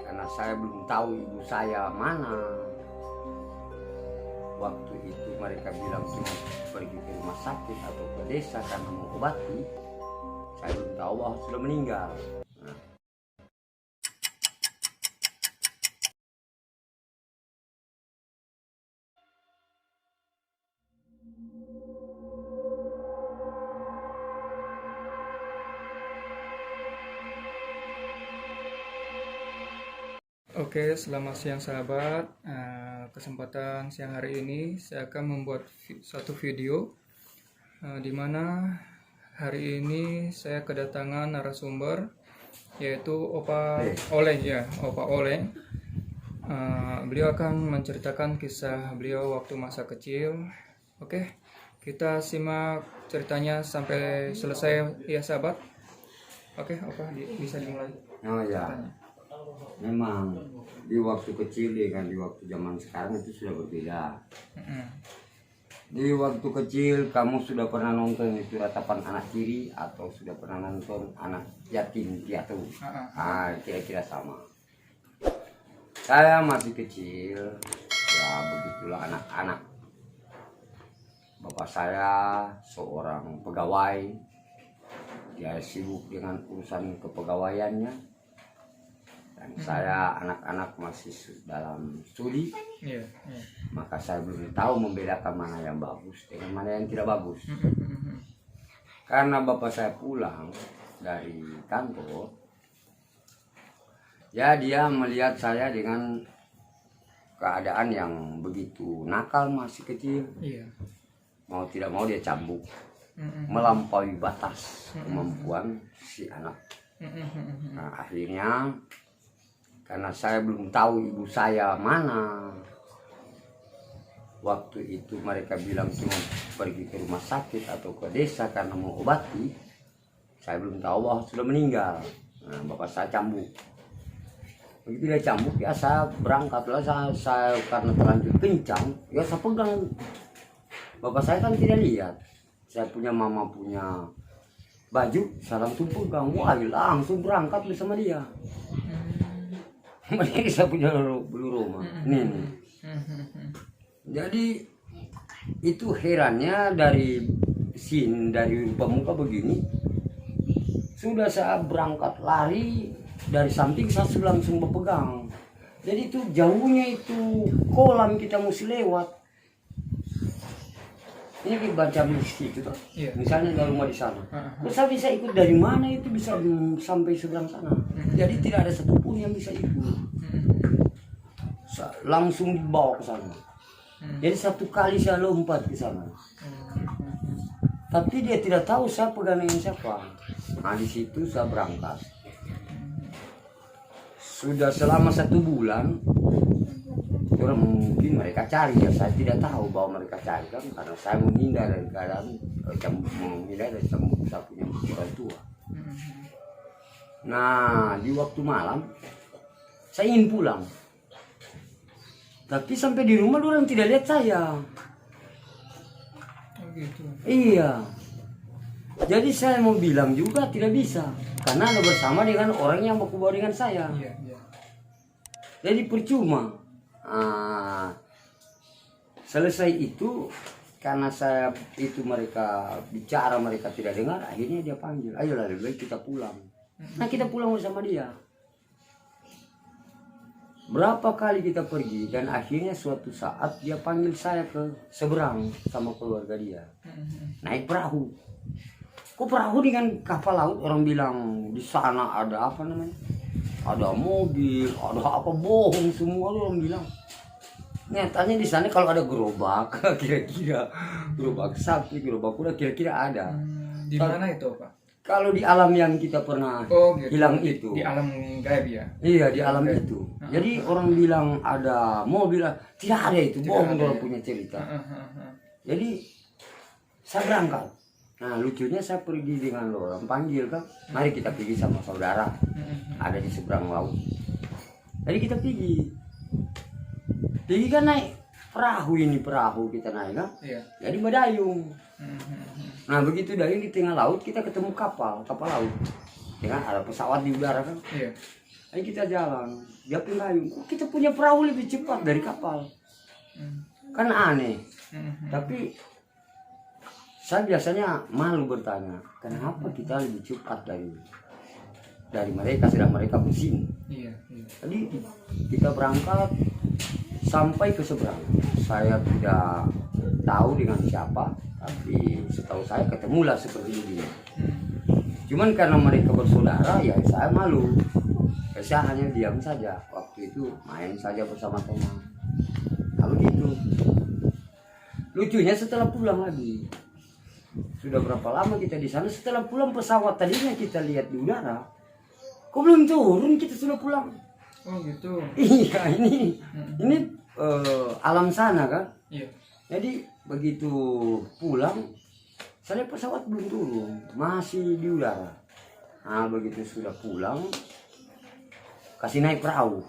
karena saya belum tahu ibu saya mana. Waktu itu mereka bilang cuma pergi ke rumah sakit atau ke desa karena mau obati. Saya belum tahu bahwa sudah meninggal. Nah, Oke, selamat siang sahabat. Kesempatan siang hari ini saya akan membuat satu video di mana hari ini saya kedatangan narasumber yaitu Opa Oleh ya, Opa Oleh. Beliau akan menceritakan kisah beliau waktu masa kecil. Oke, kita simak ceritanya sampai selesai ya sahabat. Oke, Opa bisa dimulai. oh ya, memang di waktu kecil dengan di waktu zaman sekarang itu sudah berbeda. Di waktu kecil kamu sudah pernah nonton itu Ratapan Anak Tiri atau sudah pernah nonton Anak Yatim Piatu? Kira-kira sama. Saya masih kecil, ya begitulah anak-anak. Bapak saya seorang pegawai, dia sibuk dengan urusan kepegawaiannya, dan saya anak-anak masih dalam studi. Maka saya belum tahu membedakan mana yang bagus dengan mana yang tidak bagus. Karena bapak saya pulang dari kantor, ya dia melihat saya dengan keadaan yang begitu nakal, masih kecil. Mau tidak mau dia cambuk, melampaui batas kemampuan si anak. Nah, akhirnya karena saya belum tahu ibu saya mana. Waktu itu mereka bilang cuma pergi ke rumah sakit atau ke desa karena mau obati. Saya belum tahu bahwa sudah meninggal. Nah, bapak saya cambuk. Begitu dia cambuk, ya saya berangkatlah. Saya karena terlanjur kencang, ya saya pegang. Bapak saya kan tidak lihat. Saya punya mama punya baju, saya langsung pegang. Wah, langsung berangkat bersama dia. Mereka saya punya bulu rumah. Nih. Jadi itu herannya dari sini, dari pemuka begini. Sudah saya berangkat lari dari samping, saya langsung berpegang. Jadi itu jauhnya itu kolam kita mesti lewat. Ini dibaca mistik itu, misalnya dari rumah di sana. Terus saya bisa ikut dari mana itu bisa sampai seberang sana. Jadi tidak ada satupun yang bisa ikut. Langsung dibawa ke sana. Jadi satu kali saya lompat ke sana. Tapi dia tidak tahu saya pegang dengan siapa. Nah, di situ saya berangkat. Sudah selama 1 bulan. Orang mungkin mereka cari, ya saya tidak tahu bahwa mereka cari kan, karena saya menghindar dari keadaan, menghindar dari saya punya orang tua. Nah, di waktu malam saya ingin pulang, tapi sampai di rumah orang tidak lihat saya. Iya, jadi saya mau bilang juga tidak bisa, karena ada bersama dengan orang yang berkumpul dengan saya. Jadi percuma. Selesai itu, karena saya itu mereka bicara, mereka tidak dengar, akhirnya dia panggil, ayolah lebih baik kita pulang. Nah, kita pulang bersama dia. Berapa kali kita pergi, dan akhirnya suatu saat dia panggil saya ke seberang sama keluarga dia, naik perahu. Kok perahu dengan kapal laut? Orang bilang di sana ada apa namanya, ada mobil, ada apa, bohong semua orang bilang. Nyatanya di sana kalau ada gerobak, kira-kira gerobak sapi, gerobak kuda, kira-kira ada. Di mana itu, Pak? Kalau di alam yang kita pernah hilang itu. Di alam gaib ya? Iya, di alam itu. Jadi orang bilang ada mobil, tidak ada itu, bohong orang punya cerita. Jadi saya berangkat. Nah, lucunya saya pergi dengan orang panggil kan, mari kita pergi sama saudara, ada di seberang laut. Jadi kita pergi kan naik perahu, ini perahu kita naik kan, jadi berdayung. Nah, begitu dayung di tengah laut kita ketemu kapal laut, dengan ada pesawat di udara kan. Ayo kita jalan. Dia pengayun. Kok kita punya perahu lebih cepat dari kapal? Kan aneh. Tapi saya biasanya malu bertanya, kenapa kita lebih cepat dari mereka, sedang mereka mesin. Iya. Jadi kita berangkat sampai ke seberang. Saya tidak tahu dengan siapa, tapi setahu saya ketemulah seperti ini. Cuman karena mereka bersaudara, ya saya malu. Saya hanya diam saja. Waktu itu main saja bersama teman. Kalau gitu. Lucunya setelah pulang lagi. Sudah berapa lama kita di sana? Setelah pulang pesawat tadinya kita lihat di udara. Kok belum turun, kita sudah pulang. Oh gitu. Iya, ini alam sana kan. Iya. Jadi begitu pulang, saya lihat pesawat belum turun, masih di udara. Nah begitu sudah pulang, kasih naik perahu,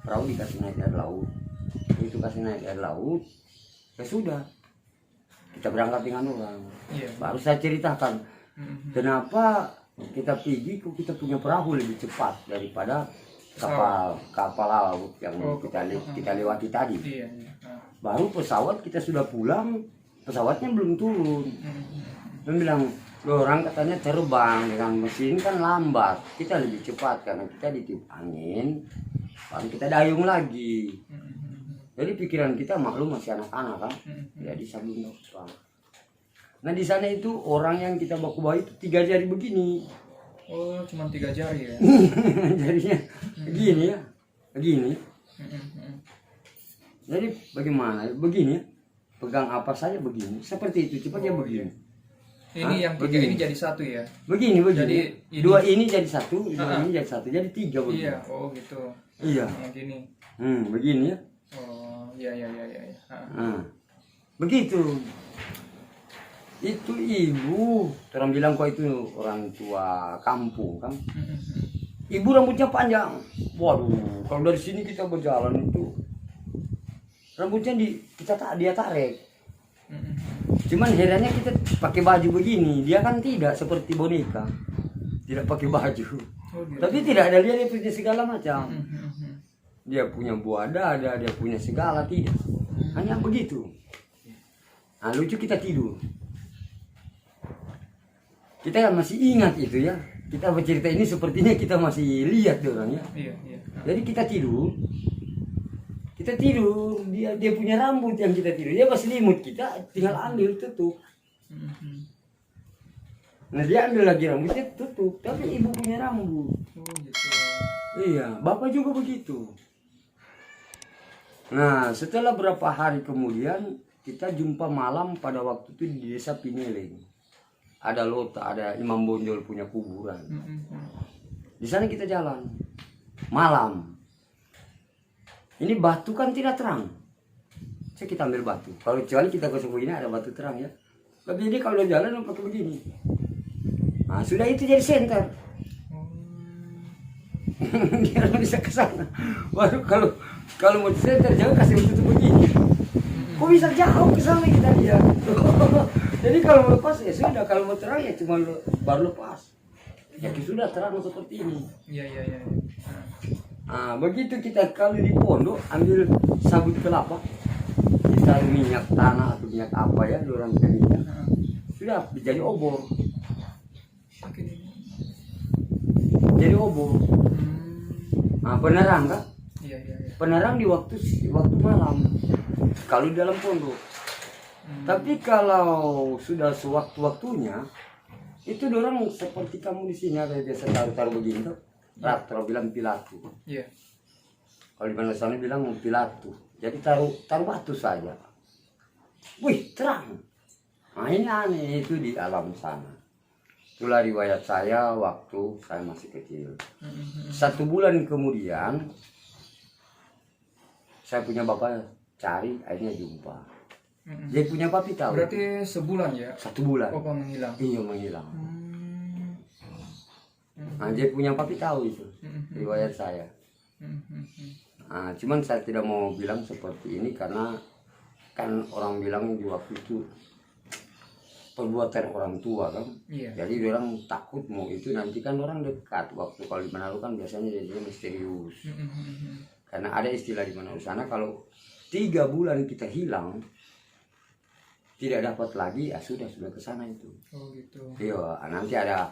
perahu dikasih naik air laut. Begitu kasih naik air laut, ya sudah, kita berangkat dengan orang. Iya. Baru saya ceritakan kenapa kita pergi, kok kita punya perahu lebih cepat daripada kapal laut yang kita lewati tadi. Iya. Baru pesawat kita sudah pulang, pesawatnya belum turun. Dan bilang, loh, orang katanya terbang dengan mesin kan lambat, kita lebih cepat karena kita ditiup angin, baru kita dayung lagi. Jadi pikiran kita maklum masih anak-anak kan, jadi sabun terbang. Nah di sana itu orang yang kita bawa itu 3 jari begini. Oh, cuma 3 jari ya? Jarinya begini ya, begini. Jadi bagaimana? Begini ya, pegang apa saja begini, seperti itu, cepatnya begini. Ini yang 3 begini. ini jadi 1 ya? Begini. Jadi ini, 2 ini jadi 1, 2 ini jadi 1, jadi 3 begini. Iya, oh gitu. Iya. Yang gini. Begini ya. Oh, iya. Begitu. Itu ibu, orang bilang kok itu orang tua kampung kan. Ibu rambutnya panjang. Waduh, kalau dari sini kita berjalan itu rambutnya dia tarik. Cuman herannya kita pakai baju begini, dia kan tidak seperti boneka, tidak pakai baju. Oh, gitu. Tapi tidak ada, dia punya segala macam. Dia punya buah dada, dia punya segala, tidak. Hanya begitu. Nah lucu, kita tidur. Kita masih ingat itu ya. Kita bercerita ini sepertinya kita masih lihat orangnya. Iya. Jadi kita tidur, dia punya rambut yang kita tidur, dia berselimut, kita tinggal ambil tutup. Nah dia ambil lagi rambutnya tutup, tapi ibu punya rambut. Oh gitu. Iya, bapak juga begitu. Nah setelah berapa hari kemudian kita jumpa malam pada waktu itu di desa Pineleng. Ada Lota, ada Imam Bonjol punya kuburan. Di sana kita jalan malam. Ini batu kan tidak terang. Kita ambil batu. Kalau kecuali kita kosong begini ada batu terang ya. Tapi ini kalau jalan pakai begini. Nah sudah itu jadi senter. Dia bisa ke sana. Baru kalau mau di senter jauh kasih tutup begini. Kok bisa jauh ke sana kita lihat. Jadi kalau mau lepas ya sudah, kalau mau terang ya cuma baru lepas. Ya sudah terang seperti ini. Iya. Nah, begitu kita kalau di pondok ambil sabut kelapa, kita minyak tanah atau minyak apa ya, orang minyak, sudah jadi obor. Jadi obor. Nah, penerang kan? Iya. Penerang di waktu malam. Kalau di dalam pondok. Tapi kalau sudah sewaktu-waktunya, itu orang seperti kamu di sini ada biasa taruh begini tuh. Taruh bilang pilatu. Iya. Kalau di mana sana bilang pilatu. Jadi taruh batu saja. Wih, terang. Nah ini aneh, itu di alam sana. Itulah riwayat saya waktu saya masih kecil. 1 bulan kemudian saya punya bapak cari, akhirnya jumpa. Dia punya papi tahu. Berarti sebulan ya? 1 bulan. Bapak menghilang. Iya, menghilang. Nah, dia punya papi tahu itu riwayat saya. Nah, cuman saya tidak mau bilang seperti ini karena kan orang bilang di waktu itu perbuatan orang tua kan. Iya. Jadi orang takut mau itu nanti kan orang dekat. Waktu kalau di Manado kan biasanya jadinya misterius. Karena ada istilah di Manado sana kalau 3 bulan kita hilang tidak dapat lagi, ya sudah ke sana itu. Oh gitu. Iya, nanti ada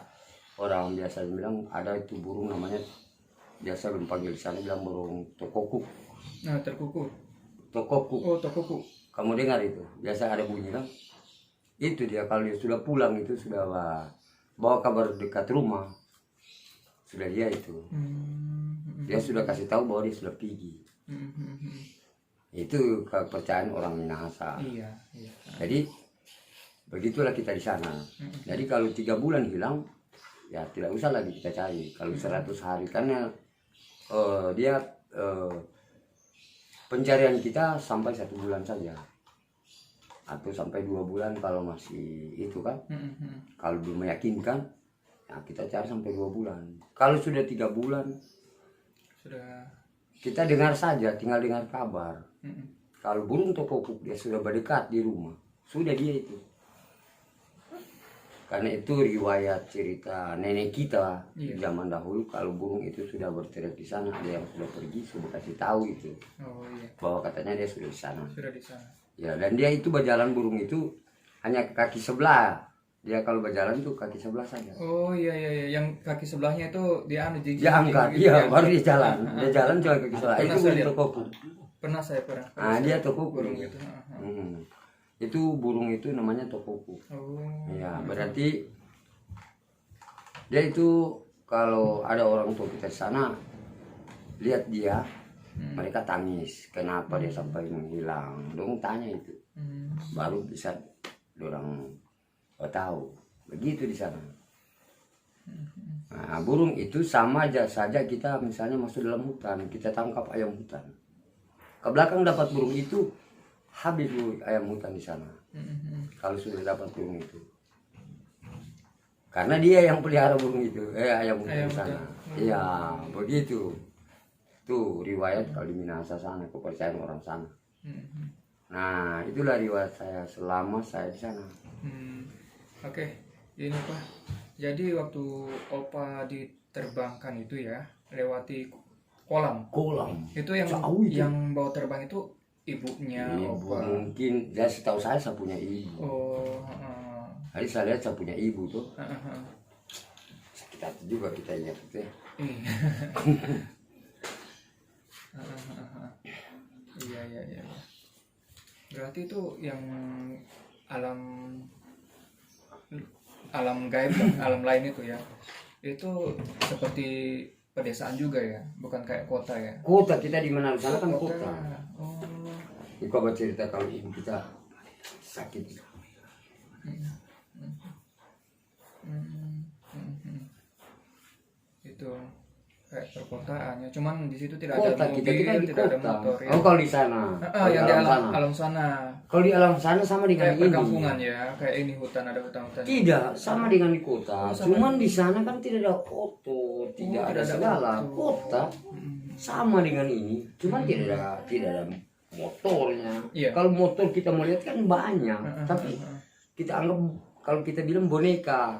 orang biasa bilang ada itu burung namanya biasa belum panggil di sana bilang burung tokokuk. Nah, terkuku. Tokokuk. Oh, tokoku. Kamu dengar itu? Biasa ada bunyi kan? Itu dia kalau dia sudah pulang itu sudah bawa kabar dekat rumah. Sudah dia itu. Dia sudah kasih tahu bahwa dia sudah pergi. Itu kepercayaan orang Minahasa. Iya, iya. Jadi begitulah kita di sana. Jadi kalau 3 bulan hilang, ya tidak usah lagi kita cari. Kalau 100 hari karena dia pencarian kita sampai 1 bulan saja, atau sampai 2 bulan kalau masih itu kan. Kalau belum meyakinkan, ya kita cari sampai 2 bulan. Kalau sudah 3 bulan, Sudah. kita dengar saja, tinggal dengar kabar. Kalau burung tokokuk dia sudah berdekat di rumah, sudah dia itu. Karena itu riwayat cerita nenek kita zaman dahulu, kalau burung itu sudah berteriak di sana, dia yang sudah pergi sudah kasih tahu itu. Oh iya. Bahwa katanya dia sudah di sana. Sudah di sana. Ya, dan dia itu berjalan burung itu hanya kaki sebelah. Dia kalau berjalan tuh kaki sebelah saja. Oh iya iya iya, yang kaki sebelahnya itu dia Dia angkat, iya, baru dia jalan. Dia jalan cuma kaki sebelah. Itu burung tokokuk. Pernah saya pernah. Nah, dia tokokuk. Burung itu. Itu burung itu namanya tokokuk. Oh. Ya, berarti dia itu kalau ada orang tua kita di sana lihat dia, mereka tangis. Kenapa dia sampai menghilang? Dong tanya itu. Baru bisa orang tahu. Begitu di sana. Nah, burung itu sama aja saja kita misalnya masuk dalam hutan, kita tangkap ayam hutan. Ke belakang dapat burung itu, habis ayam hutan di sana. Kalau sudah dapat burung itu. Karena dia yang pelihara burung itu, ayam hutan di sana. Iya, begitu. Tuh riwayat kalau di Minahasa sana, kepercayaan orang sana. Nah, itulah riwayat saya selama saya di sana. Oke, ini Pak. Jadi waktu Opa diterbangkan itu ya, lewati kolam. Itu yang Jauh itu. yang bawa terbang itu ibunya Ibu Opa. mungkin, dia setahu saya punya ibu. Oh, Jadi saya lihat saya punya ibu tuh. Sakit hati juga kita ingat itu ya. Iya iya iya. Berarti itu yang alam gaib dan alam lain itu ya. Itu seperti pedesaan juga ya, bukan kayak kota ya. Kota kita di mana sana kan kota. Oh. Ini kau cerita kalau ibu kita sakit. Itu kayak perkotaan ya, cuman di situ tidak Kota ada kita mobil, di tidak ada kota. motor ya. Oh kalau di sana. Kalau Yang di alam sana. sana. Kalau di alam sana sama dengan Kayak ini. perkampungan ya, kayak ini hutan, ada hutan-hutan. Tidak, sama dengan di kota. Oh, sama. Cuman di sana kan tidak ada auto, tidak ada segala. Kota sama dengan ini, cuman tidak ada motornya. Iya. Kalau motor kita melihat kan banyak, tapi kita anggap kalau kita bilang boneka.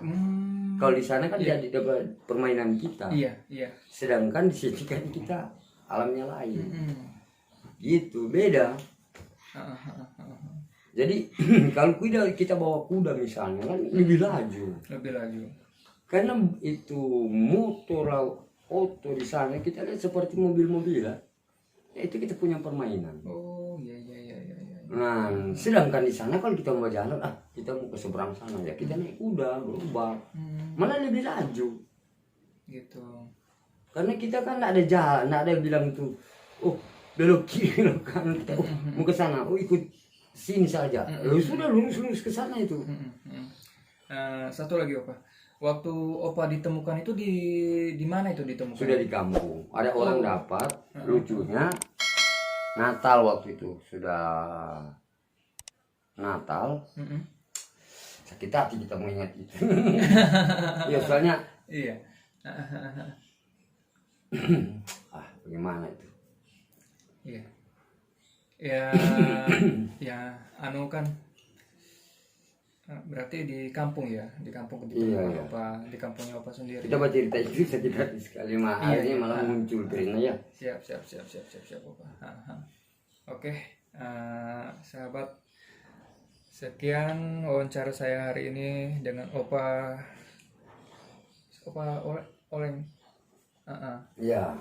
Kalau di sana kan jadi dapat permainan kita. Iya, iya. Sedangkan di sini kan kita alamnya lain. Gitu, beda. Jadi kalau kita bawa kuda misalnya kan lebih laju. Lebih laju. Karena itu motor auto di sana kita lihat seperti mobil-mobilan. Ya, itu kita punya permainan. Oh, iya iya iya iya. Nah, sedangkan di sana kalau kita mau jalan, kita mau ke seberang sana ya kita naik kuda, gerobak, malah lebih laju. Gitu. Karena kita kan nggak ada jalan, nggak ada yang bilang tuh, oh belok kiri belok kanan, kita mau ke sana, oh ikut sini saja. Sudah lurus ke sana itu. Satu lagi Opa. Waktu Opa ditemukan itu di mana itu ditemukan? Sudah di kampung, ada orang dapat, lucunya Natal waktu itu sudah Natal. Sakit hati kita mengingat itu. Ya soalnya Iya. bagaimana itu? Iya. Ya, ya anu kan Berarti di kampung ya, di kampung Iya, ditemukan iya. Opa, di kampungnya Opa sendiri. Kita bercerita itu sakit sekali mah Iya, akhirnya iya. malah muncul karena ya. Siap Opa. Oke, sahabat, sekian wawancara saya hari ini dengan Opa Oleng. Ya.